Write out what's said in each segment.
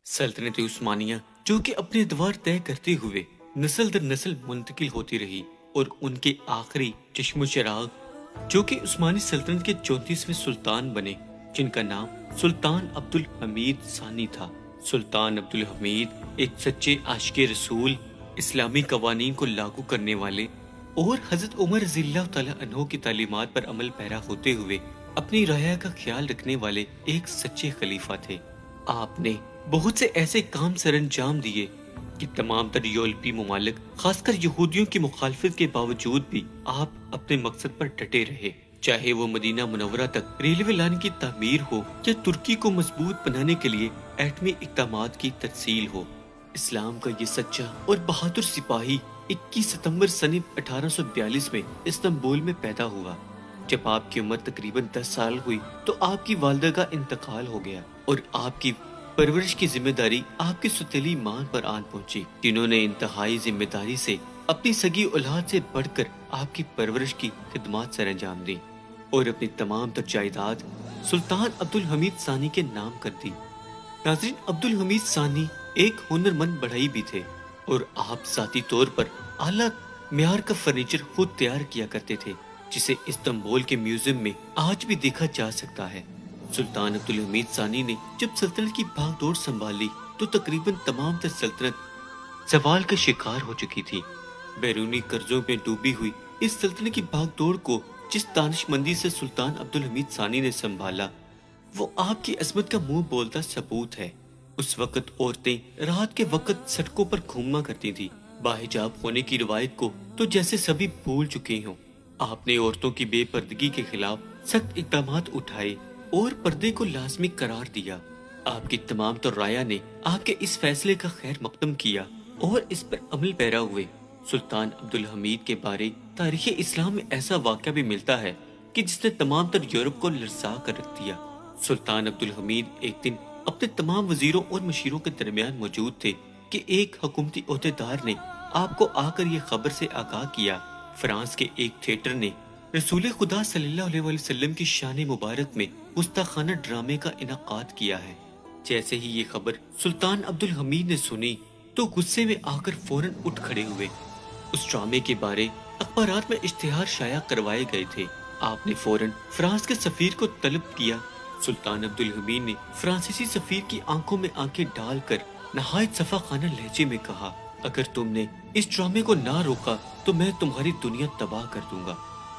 سلطنت عثمانیہ جو کہ اپنے ادوار طے کرتے ہوئے نسل در نسل منتقل ہوتی رہی، اور ان کے آخری چشم و چراغ جو کہ عثمانی سلطنت کے 34ویں سلطان بنے، جن کا نام سلطان عبدالحمید ثانی تھا۔ سلطان عبدالحمید ایک سچے عاشق رسول، اسلامی قوانین کو لاگو کرنے والے اور حضرت عمر رضی اللہ تعالیٰ عنہ کی تعلیمات پر عمل پیرا ہوتے ہوئے اپنی رعایا کا خیال رکھنے والے ایک سچے خلیفہ تھے۔ آپ نے بہت سے ایسے کام سر انجام دیے کہ تمام تر یورپی ممالک، خاص کر یہودیوں کی مخالفت کے باوجود بھی آپ اپنے مقصد پر ڈٹے رہے، چاہے وہ مدینہ منورہ تک ریلوے لائن کی تعمیر ہو یا ترکی کو مضبوط بنانے کے لیے ایٹمی اقدامات کی ترسیل ہو۔ اسلام کا یہ سچا اور بہادر سپاہی 21 ستمبر سن 1842 میں استنبول میں پیدا ہوا۔ جب آپ کی عمر تقریباً 10 سال ہوئی تو آپ کی والدہ کا انتقال ہو گیا، اور آپ کی پرورش کی ذمہ داری آپ کی ستیلی ماں پر آن پہنچی، جنہوں نے انتہائی ذمہ داری سے اپنی سگی اولاد سے بڑھ کر آپ کی پرورش کی خدمات سر انجام دی، اور اپنی تمام تر جائیداد سلطان عبدالحمید ثانی کے نام کر دی۔ ناظرین، عبدالحمید ثانی ایک ہنرمند بڑھئی بھی تھے، اور آپ ذاتی طور پر اعلیٰ معیار کا فرنیچر خود تیار کیا کرتے تھے، جسے استنبول کے میوزیم میں آج بھی دیکھا جا سکتا ہے۔ سلطان عبدالحمید ثانی نے جب سلطنت کی بھاگ دوڑ سنبھالی تو تقریباً تمام تر سلطنت زوال کا شکار ہو چکی تھی۔ بیرونی قرضوں میں ڈوبی ہوئی اس سلطنت کی بھاگ دوڑ کو جس دانش مندی سے سلطان عبدالحمید ثانی نے سنبھالا، وہ آپ کی عظمت کا منہ بولتا ثبوت ہے۔ اس وقت عورتیں رات کے وقت سڑکوں پر گھوما کرتی تھی، باحجاب ہونے کی روایت کو تو جیسے سبھی بھول چکے ہوں۔ آپ نے عورتوں کی بے پردگی کے خلاف سخت اقدامات اٹھائے اور پردے کو لازمی قرار دیا۔ آپ کی تمام تر رعایا نے آپ کے اس فیصلے کا خیر مقدم کیا اور اس پر عمل پیرا ہوئے۔ سلطان عبدالحمید کے بارے تاریخ اسلام میں ایسا واقعہ بھی ملتا ہے کہ جس نے تمام تر یورپ کو لرزا کر رکھ دیا۔ سلطان عبدالحمید ایک دن اپنے تمام وزیروں اور مشیروں کے درمیان موجود تھے کہ ایک حکومتی عہدیدار نے آپ کو آ کر یہ خبر سے آگاہ کیا، فرانس کے ایک تھیٹر نے رسول خدا صلی اللہ علیہ وسلم کی شان مبارک میں گستاخانہ ڈرامے کا انعقاد کیا ہے۔ جیسے ہی یہ خبر سلطان عبدالحمید نے سنی تو غصے میں آ کر فوراً اٹھ کھڑے ہوئے۔ اس ڈرامے کے بارے اخبارات میں اشتہار شائع کروائے گئے تھے۔ آپ نے فوراً فرانس کے سفیر کو طلب کیا۔ سلطان عبدالحمید نے فرانسیسی سفیر کی آنکھوں میں آنکھیں ڈال کر نہایت صفا خانہ لہجے میں کہا، اگر تم نے اس ڈرامے کو نہ روکا تو میں تمہاری دنیا تباہ کر دوں گا۔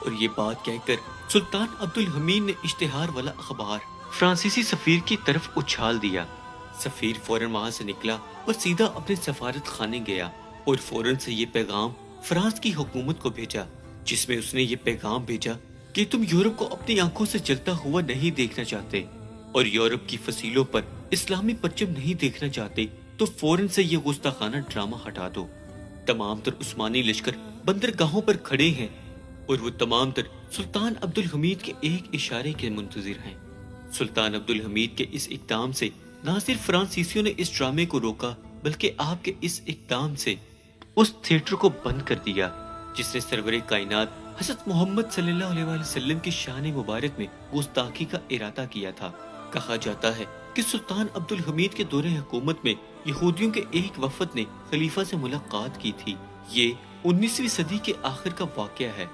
اور یہ بات کہہ کر سلطان عبدالحمید نے اشتہار والا اخبار فرانسیسی سفیر کی طرف اچھال دیا۔ سفیر فوراً وہاں سے نکلا اور سیدھا اپنے سفارت خانے گیا اور فوراً سے یہ پیغام فرانس کی حکومت کو بھیجا، جس میں اس نے یہ پیغام بھیجا کہ تم یورپ کو اپنی آنکھوں سے جلتا ہوا نہیں دیکھنا چاہتے اور یورپ کی فصیلوں پر اسلامی پرچم نہیں دیکھنا چاہتے تو فوراً سے یہ گستاخانہ ڈرامہ ہٹا دو۔ تمام تر عثمانی لشکر بندرگاہوں پر کھڑے ہیں اور وہ تمام تر سلطان عبدالحمید کے ایک اشارے کے منتظر ہیں۔ سلطان عبدالحمید کے اس اقدام سے نہ صرف فرانسیسیوں نے اس ڈرامے کو روکا، بلکہ آپ کے اس اقدام سے اس تھیٹر کو بند کر دیا جس نے سرور کائنات حضرت محمد صلی اللہ علیہ وسلم کی شان مبارک میں گستاخی کا ارادہ کیا تھا۔ کہا جاتا ہے کہ سلطان عبدالحمید کے دور حکومت میں یہودیوں کے ایک وفد نے خلیفہ سے ملاقات کی تھی۔ یہ 19ویں صدی کے آخر کا واقعہ ہے۔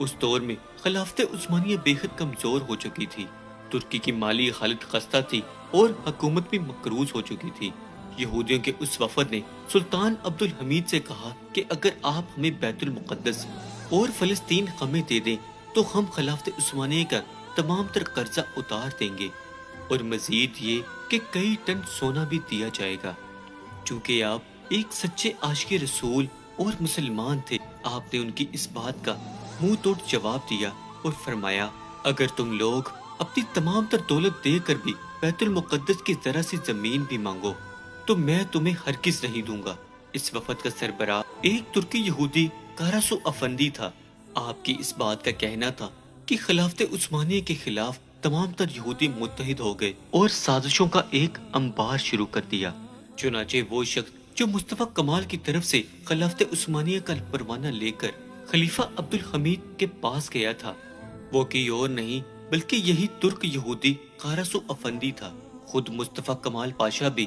اس دور میں خلافت عثمانیہ بے حد کمزور ہو چکی تھی، ترکی کی مالی حالت خستہ تھی اور حکومت بھی مقروض ہو چکی تھی۔ یہودیوں کے اس وفد نے سلطان عبدالحمید سے کہا کہ اگر آپ ہمیں بیت المقدس اور فلسطین ہمیں دے دیں تو ہم خلافت عثمانیہ کا تمام تر قرضہ اتار دیں گے، اور مزید یہ کہ کئی ٹن سونا بھی دیا جائے گا۔ چونکہ آپ ایک سچے عاشق رسول اور مسلمان تھے، آپ نے ان کی اس بات کا منہ توڑ جواب دیا اور فرمایا، اگر تم لوگ اپنی تمام تر دولت دے کر بھی بیت المقدس کی ذرا سی زمین بھی مانگو تو میں تمہیں ہرگز نہیں دوں گا۔ اس وفد کا سربراہ ایک ترکی یہودی کاراسو افندی تھا۔ آپ کی اس بات کا کہنا تھا کہ خلافت عثمانیہ کے خلاف تمام تر یہودی متحد ہو گئے اور سازشوں کا ایک انبار شروع کر دیا۔ چنانچہ وہ شخص جو مصطفیٰ کمال کی طرف سے خلافت عثمانیہ کا پروانہ لے کر خلیفہ عبدالحمید کے پاس گیا تھا، وہ کوئی اور نہیں بلکہ یہی ترک یہودی کاراسو افندی تھا۔ خود مصطفیٰ کمال پاشا بھی